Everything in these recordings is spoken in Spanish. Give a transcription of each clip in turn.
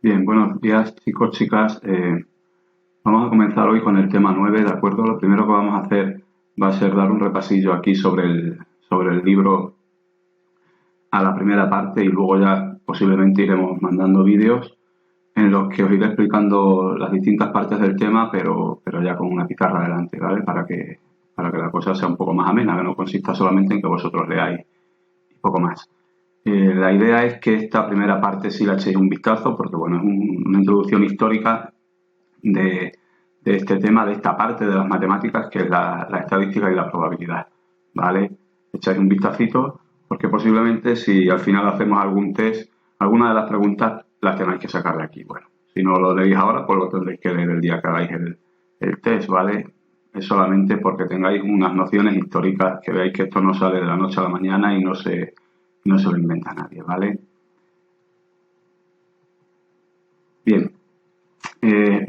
Bien, buenos días chicos, chicas. Vamos a comenzar hoy con el tema 9, ¿de acuerdo? Lo primero que vamos a hacer va a ser dar un repasillo aquí sobre el libro a la primera parte y luego ya posiblemente iremos mandando vídeos en los que os iré explicando las distintas partes del tema, pero ya con una pizarra adelante, ¿vale? Para que la cosa sea un poco más amena, que no consista solamente en que vosotros leáis y poco más. La idea es que esta primera parte sí la echéis un vistazo, porque bueno, es una introducción histórica de, de este tema, de esta parte de las matemáticas, que es la estadística y la probabilidad, ¿vale? Echáis un vistacito, porque posiblemente si al final hacemos algún test, alguna de las preguntas las tenéis que sacar de aquí. Bueno, si no lo leéis ahora, pues lo tendréis que leer el día que hagáis el test, ¿vale? Es solamente porque tengáis unas nociones históricas, que veáis que esto no sale de la noche a la mañana y no se lo inventa nadie, ¿vale? Bien,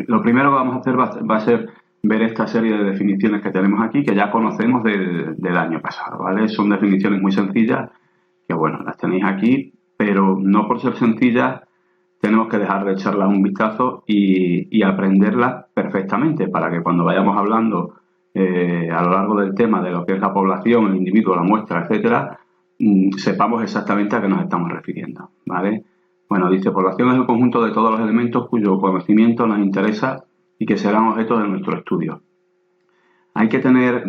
lo primero que vamos a hacer va a ser ver esta serie de definiciones que tenemos aquí, que ya conocemos del año pasado, ¿vale? Son definiciones muy sencillas, que bueno, las tenéis aquí, pero no por ser sencillas tenemos que dejar de echarlas un vistazo y aprenderlas perfectamente para que cuando vayamos hablando a lo largo del tema de lo que es la población, el individuo, la muestra, etcétera, sepamos exactamente a qué nos estamos refiriendo, ¿vale? Bueno, dice, población es el conjunto de todos los elementos cuyo conocimiento nos interesa y que serán objeto de nuestro estudio. Hay que tener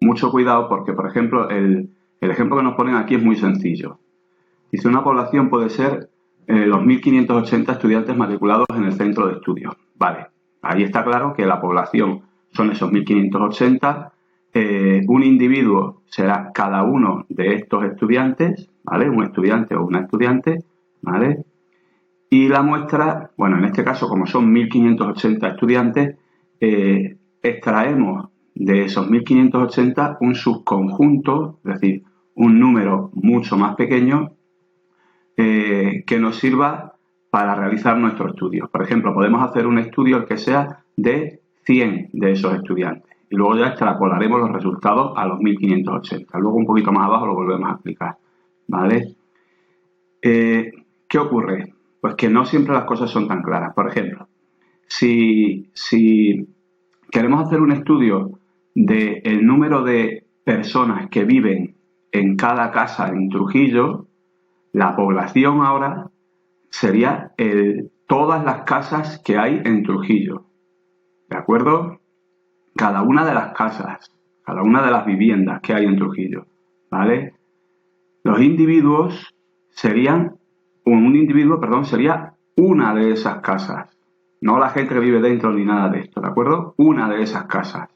mucho cuidado porque, por ejemplo, el ejemplo que nos ponen aquí es muy sencillo. Dice, una población puede ser los 1.580 estudiantes matriculados en el centro de estudios. Vale, ahí está claro que la población son esos 1.580. Un individuo será cada uno de estos estudiantes, ¿vale? Un estudiante o una estudiante, ¿vale? Y la muestra, bueno, en este caso, como son 1.580 estudiantes, extraemos de esos 1.580 un subconjunto, es decir, un número mucho más pequeño que nos sirva para realizar nuestro estudio. Por ejemplo, podemos hacer un estudio que sea de 100 de esos estudiantes y luego ya extrapolaremos los resultados a los 1.580. Luego un poquito más abajo lo volvemos a explicar, ¿vale? ¿Qué ocurre? Pues que no siempre las cosas son tan claras. Por ejemplo, si queremos hacer un estudio del número de personas que viven en cada casa en Trujillo, la población ahora sería todas las casas que hay en Trujillo. ¿De acuerdo? Cada una de las casas, cada una de las viviendas que hay en Trujillo. ¿Vale? Los individuos serían, un individuo, perdón, sería una de esas casas. No la gente que vive dentro ni nada de esto, ¿de acuerdo? Una de esas casas.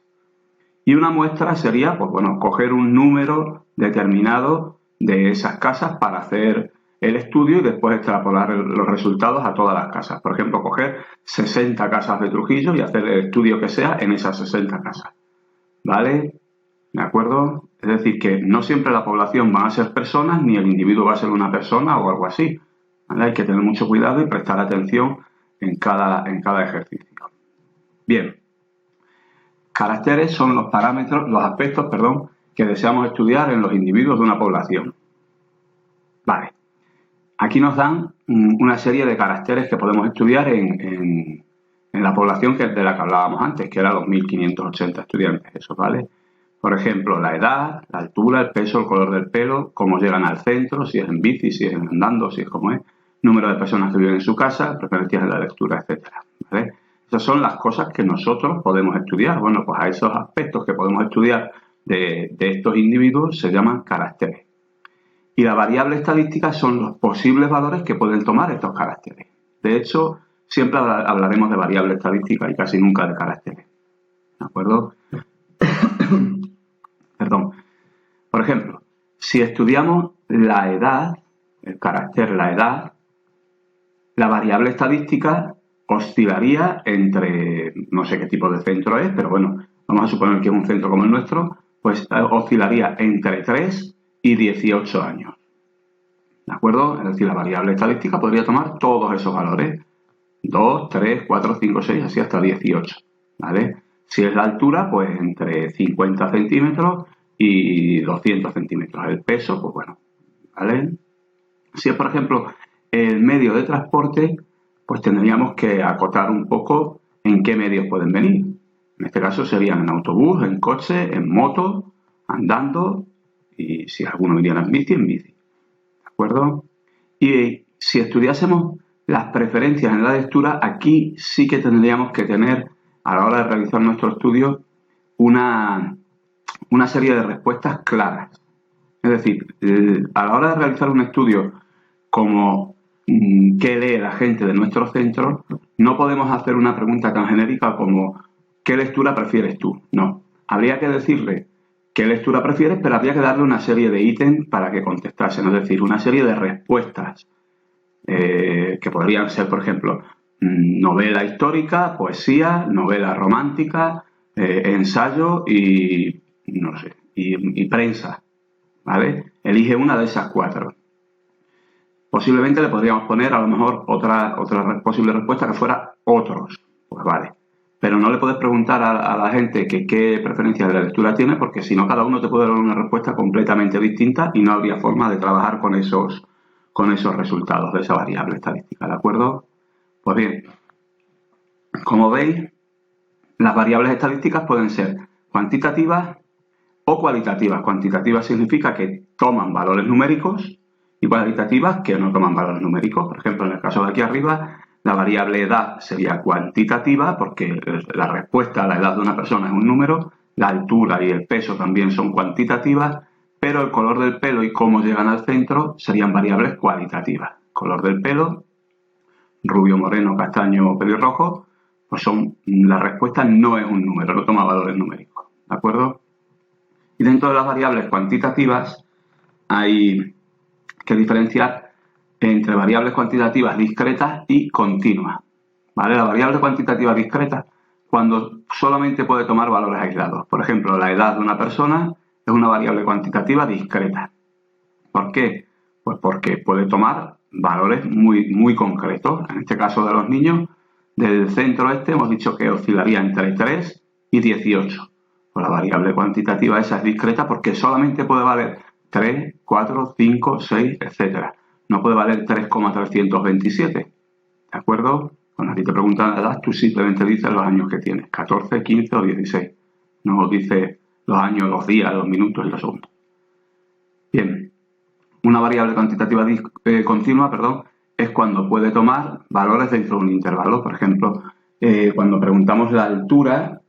Y una muestra sería, pues bueno, coger un número determinado de esas casas para hacer el estudio y después extrapolar los resultados a todas las casas. Por ejemplo, coger 60 casas de Trujillo y hacer el estudio que sea en esas 60 casas. ¿Vale? ¿De acuerdo? Es decir, que no siempre la población van a ser personas, ni el individuo va a ser una persona o algo así. ¿Vale? Hay que tener mucho cuidado y prestar atención en cada ejercicio. Bien. Caracteres son los parámetros, los aspectos, perdón, que deseamos estudiar en los individuos de una población. Vale. Aquí nos dan una serie de caracteres que podemos estudiar en la población de la que hablábamos antes, que eran los 1.580 estudiantes, eso, ¿vale? Por ejemplo, la edad, la altura, el peso, el color del pelo, cómo llegan al centro, si es en bici, si es andando, si es como es, número de personas que viven en su casa, preferencias en la lectura, etcétera, ¿vale? Esas son las cosas que nosotros podemos estudiar. Bueno, pues a esos aspectos que podemos estudiar de estos individuos se llaman caracteres. Y la variable estadística son los posibles valores que pueden tomar estos caracteres. De hecho, siempre hablaremos de variable estadística y casi nunca de caracteres. ¿De acuerdo? Perdón. Por ejemplo, si estudiamos la edad, el carácter, la edad, la variable estadística oscilaría entre, no sé qué tipo de centro es, pero bueno, vamos a suponer que es un centro como el nuestro, pues oscilaría entre 3 y 18 años. ¿De acuerdo? Es decir, la variable estadística podría tomar todos esos valores. 2, 3, 4, 5, 6, así hasta 18. ¿Vale? Si es la altura, pues entre 50 centímetros y 200 centímetros. El peso, pues bueno, ¿vale? Si es, por ejemplo, el medio de transporte, pues tendríamos que acotar un poco en qué medios pueden venir. En este caso serían en autobús, en coche, en moto, andando y si alguno viniera en bici, en bici. ¿De acuerdo? Y si estudiásemos las preferencias en la lectura, aquí sí que tendríamos que tener, a la hora de realizar nuestro estudio, una serie de respuestas claras. Es decir, a la hora de realizar un estudio como qué lee la gente de nuestro centro, no podemos hacer una pregunta tan genérica como ¿qué lectura prefieres tú? No. Habría que decirle qué lectura prefieres, pero habría que darle una serie de ítems para que contestasen, es decir, una serie de respuestas que podrían ser, por ejemplo, novela histórica, poesía, novela romántica, ensayo y, no sé, y prensa, ¿vale? Elige una de esas 4. Posiblemente le podríamos poner a lo mejor otra posible respuesta que fuera otros, pues vale. Pero no le puedes preguntar a la gente que qué preferencia de la lectura tiene, porque si no cada uno te puede dar una respuesta completamente distinta y no habría forma de trabajar con esos resultados de esa variable estadística, ¿de acuerdo? Pues bien, como veis, las variables estadísticas pueden ser cuantitativas o cualitativas. Cuantitativas significa que toman valores numéricos y cualitativas que no toman valores numéricos. Por ejemplo, en el caso de aquí arriba, la variable edad sería cuantitativa porque la respuesta a la edad de una persona es un número, la altura y el peso también son cuantitativas, pero el color del pelo y cómo llegan al centro serían variables cualitativas. Color del pelo, rubio, moreno, castaño o pelirrojo, pues la respuesta no es un número, no toma valores numéricos, ¿de acuerdo? Y dentro de las variables cuantitativas hay que diferenciar entre variables cuantitativas discretas y continuas, ¿vale? La variable cuantitativa discreta cuando solamente puede tomar valores aislados. Por ejemplo, la edad de una persona es una variable cuantitativa discreta. ¿Por qué? Pues porque puede tomar valores muy concretos. En este caso de los niños, del centro hemos dicho que oscilaría entre 3 y 18. Pues la variable cuantitativa esa es discreta porque solamente puede valer 3, 4, 5, 6, etc. No puede valer 3,327. ¿De acuerdo? Cuando a ti te preguntan la edad, tú simplemente dices los años que tienes, 14, 15 o 16. No dices los años, los días, los minutos y los segundos. Bien, una variable cuantitativa continua, es cuando puede tomar valores dentro de un intervalo. Por ejemplo, cuando preguntamos la altura,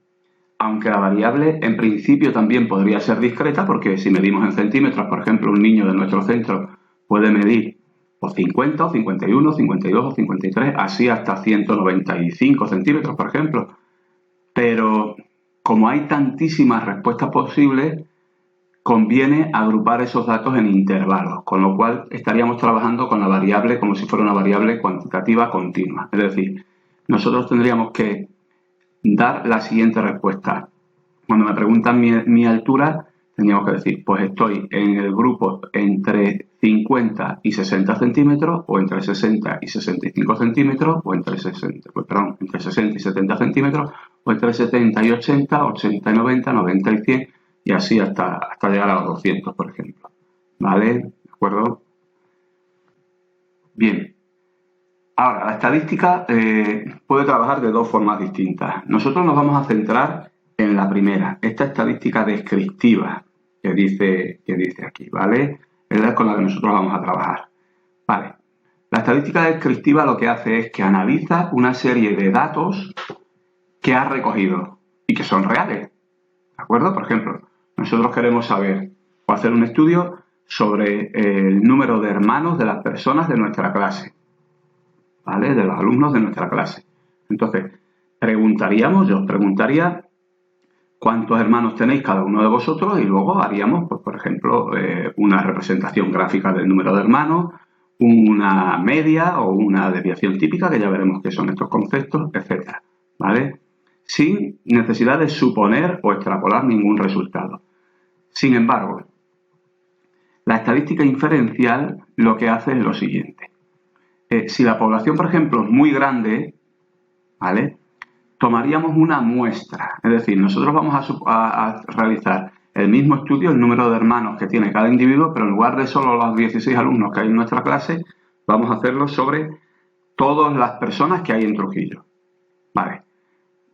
aunque la variable en principio también podría ser discreta, porque si medimos en centímetros, por ejemplo, un niño de nuestro centro puede medir o 50, o 51, 52 o 53, así hasta 195 centímetros, por ejemplo. Pero como hay tantísimas respuestas posibles, conviene agrupar esos datos en intervalos, con lo cual estaríamos trabajando con la variable como si fuera una variable cuantitativa continua. Es decir, nosotros tendríamos que dar la siguiente respuesta. Cuando me preguntan mi altura, tendríamos que decir, pues estoy en el grupo entre 50 y 60 centímetros, o entre 60 y 65 centímetros, o entre 60 y 70 centímetros, o entre 70 y 80, 80 y 90, 90 y 100, y así hasta llegar a los 200, por ejemplo. ¿Vale? ¿De acuerdo? Bien. Ahora, la estadística puede trabajar de dos formas distintas. Nosotros nos vamos a centrar en la primera, esta estadística descriptiva que dice aquí, ¿vale? Es la con la que nosotros vamos a trabajar. Vale. La estadística descriptiva lo que hace es que analiza una serie de datos que ha recogido y que son reales, ¿de acuerdo? Por ejemplo, nosotros queremos saber o hacer un estudio sobre el número de hermanos de las personas de nuestra clase, ¿vale? De los alumnos de nuestra clase. Entonces, yo os preguntaría cuántos hermanos tenéis cada uno de vosotros y luego haríamos, pues, por ejemplo, una representación gráfica del número de hermanos, una media o una desviación típica, que ya veremos qué son estos conceptos, etcétera, ¿vale? Sin necesidad de suponer o extrapolar ningún resultado. Sin embargo, la estadística inferencial lo que hace es lo siguiente. Si la población, por ejemplo, es muy grande, ¿vale? Tomaríamos una muestra. Es decir, nosotros vamos a realizar el mismo estudio, el número de hermanos que tiene cada individuo, pero en lugar de solo los 16 alumnos que hay en nuestra clase, vamos a hacerlo sobre todas las personas que hay en Trujillo. Vale.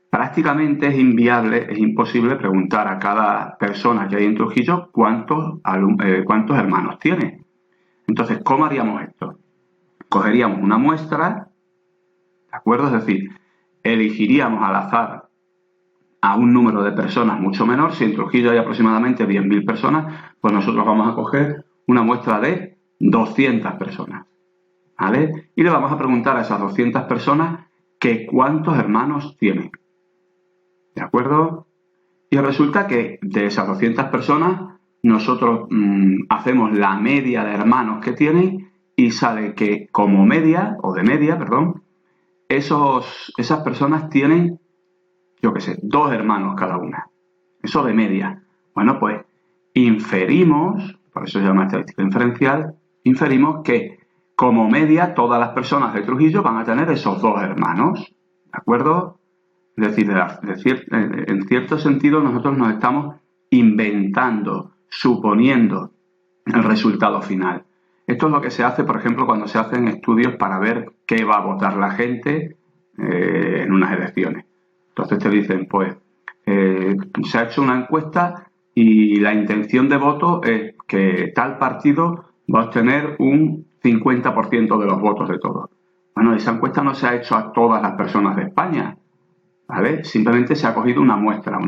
Prácticamente es inviable, es imposible preguntar a cada persona que hay en Trujillo cuántos hermanos tiene. Entonces, ¿cómo haríamos esto? Cogeríamos una muestra, ¿de acuerdo? Es decir, elegiríamos al azar a un número de personas mucho menor. Si en Trujillo hay aproximadamente 10.000 personas, pues nosotros vamos a coger una muestra de 200 personas, ¿vale? Y le vamos a preguntar a esas 200 personas que cuántos hermanos tienen, ¿de acuerdo? Y resulta que de esas 200 personas nosotros hacemos la media de hermanos que tienen y sale que como media, o de media, perdón, esas personas tienen, yo qué sé, 2 hermanos cada una. Eso de media. Bueno, pues inferimos, por eso se llama estadística inferencial, inferimos que como media todas las personas de Trujillo van a tener esos 2 hermanos, ¿de acuerdo? Es decir, en cierto sentido nosotros nos estamos inventando, suponiendo el resultado final. Esto es lo que se hace, por ejemplo, cuando se hacen estudios para ver qué va a votar la gente en unas elecciones. Entonces te dicen, pues, se ha hecho una encuesta y la intención de voto es que tal partido va a obtener un 50% de los votos de todos. Bueno, esa encuesta no se ha hecho a todas las personas de España, ¿vale? Simplemente se ha cogido una muestra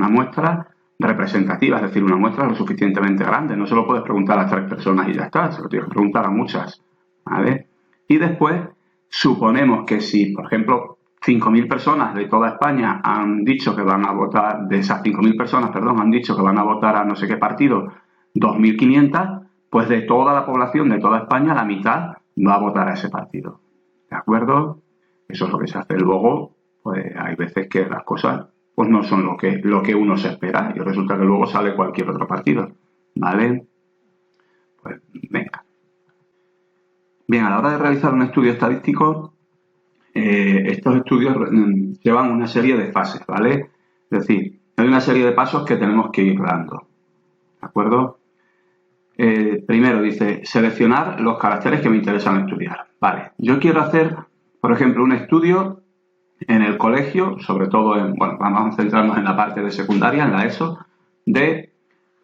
representativa, es decir, una muestra lo suficientemente grande. No se lo puedes preguntar a 3 personas y ya está, se lo tienes que preguntar a muchas, ¿vale? Y después suponemos que si, por ejemplo, 5.000 personas de toda España han dicho que van a votar, de esas 5.000 personas, perdón, han dicho que van a votar a no sé qué partido, 2.500, pues de toda la población de toda España, la mitad va a votar a ese partido, ¿de acuerdo? Eso es lo que se hace. Luego, pues hay veces que las cosas pues no son lo que uno se espera y resulta que luego sale cualquier otro partido, ¿vale? Pues venga. Bien, a la hora de realizar un estudio estadístico, estos estudios llevan una serie de fases, ¿vale? Es decir, hay una serie de pasos que tenemos que ir dando, ¿de acuerdo? Primero dice, seleccionar los caracteres que me interesan estudiar. Vale, yo quiero hacer, por ejemplo, un estudio en el colegio, sobre todo vamos a centrarnos en la parte de secundaria, en la ESO, de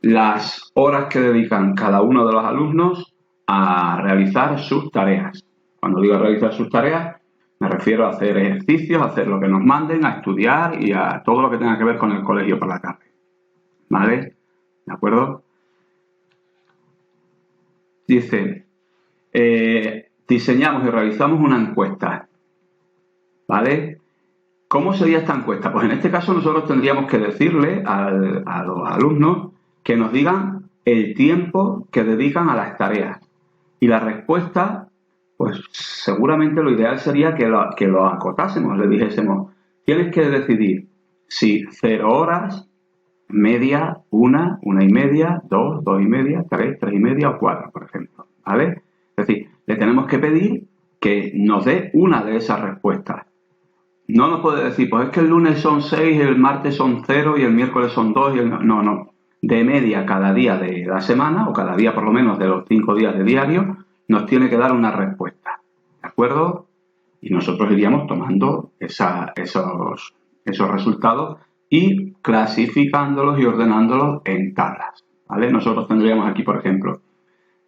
las horas que dedican cada uno de los alumnos a realizar sus tareas. Cuando digo realizar sus tareas, me refiero a hacer ejercicios, a hacer lo que nos manden, a estudiar y a todo lo que tenga que ver con el colegio por la tarde. ¿Vale? ¿De acuerdo? Dice, diseñamos y realizamos una encuesta. ¿Vale? ¿Cómo sería esta encuesta? Pues en este caso nosotros tendríamos que decirle a los alumnos que nos digan el tiempo que dedican a las tareas. Y la respuesta, pues seguramente lo ideal sería que lo acotásemos, le dijésemos, tienes que decidir si 0 horas, media, 1, 1:30, 2, 2:30, 3, 3:30 o 4, por ejemplo, ¿vale? Es decir, le tenemos que pedir que nos dé una de esas respuestas. No nos puede decir, pues es que el lunes son 6, el martes son 0 y el miércoles son 2 y no. De media cada día de la semana o cada día por lo menos de los 5 días de diario nos tiene que dar una respuesta, ¿de acuerdo? Y nosotros iríamos tomando esos resultados y clasificándolos y ordenándolos en tablas, ¿vale? Nosotros tendríamos aquí, por ejemplo,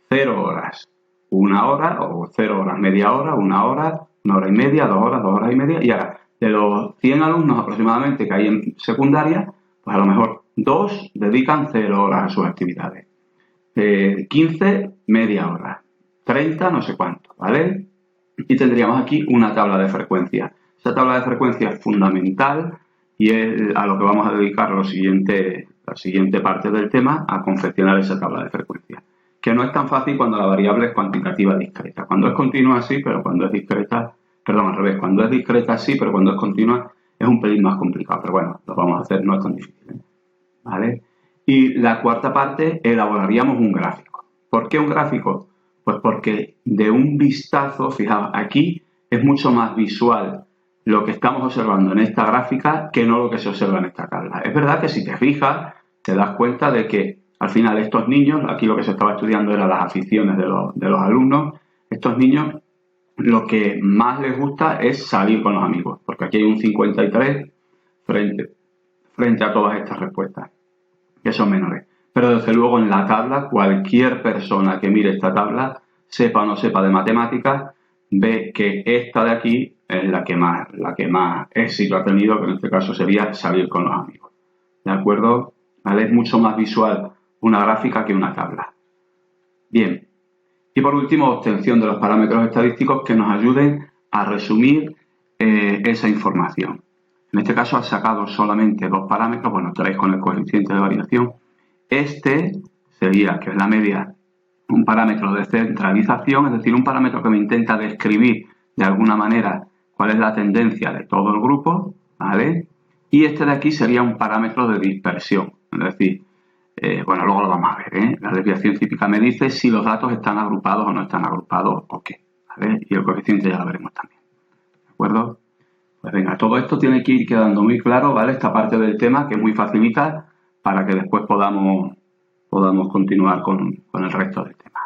0 horas, 1 hora o 0 horas, media hora, 1 hora, 1:30, 2 horas, 2 horas y media. Y ahora, de los 100 alumnos aproximadamente que hay en secundaria, pues a lo mejor 2 dedican 0 horas a sus actividades. 15, media hora. 30, no sé cuánto, ¿vale? Y tendríamos aquí una tabla de frecuencia. Esa tabla de frecuencia es fundamental y es a lo que vamos a dedicar la siguiente parte del tema, a confeccionar esa tabla de frecuencia. Que no es tan fácil cuando la variable es cuantitativa discreta. Cuando es continua sí, pero cuando es discreta, perdón, al revés, cuando es discreta sí, pero cuando es continua es un pelín más complicado. Pero bueno, lo vamos a hacer, no es tan difícil, ¿eh? ¿Vale? Y la cuarta parte, elaboraríamos un gráfico. ¿Por qué un gráfico? Pues porque de un vistazo, fijaos, aquí es mucho más visual lo que estamos observando en esta gráfica que no lo que se observa en esta tabla. Es verdad que si te fijas, te das cuenta de que al final estos niños, aquí lo que se estaba estudiando eran las aficiones de los alumnos, estos niños lo que más les gusta es salir con los amigos, porque aquí hay un 53 frente a todas estas respuestas, que son menores. Pero desde luego en la tabla, cualquier persona que mire esta tabla, sepa o no sepa de matemáticas, ve que esta de aquí es la que más éxito ha tenido, que en este caso sería salir con los amigos. ¿De acuerdo? ¿Vale? Es mucho más visual una gráfica que una tabla. Bien. Y por último, obtención de los parámetros estadísticos que nos ayuden a resumir esa información. En este caso ha sacado solamente dos parámetros, bueno, 3 con el coeficiente de variación. Este sería, que es la media, un parámetro de centralización, es decir, un parámetro que me intenta describir de alguna manera cuál es la tendencia de todo el grupo, ¿vale? Y este de aquí sería un parámetro de dispersión, es decir, bueno, luego lo vamos a ver, ¿eh? La desviación típica me dice si los datos están agrupados o no están agrupados o qué, ¿vale? Y el coeficiente ya lo veremos también, ¿de acuerdo? Pues venga, todo esto tiene que ir quedando muy claro, ¿vale? Esta parte del tema que es muy facilita para que después podamos continuar con el resto del tema.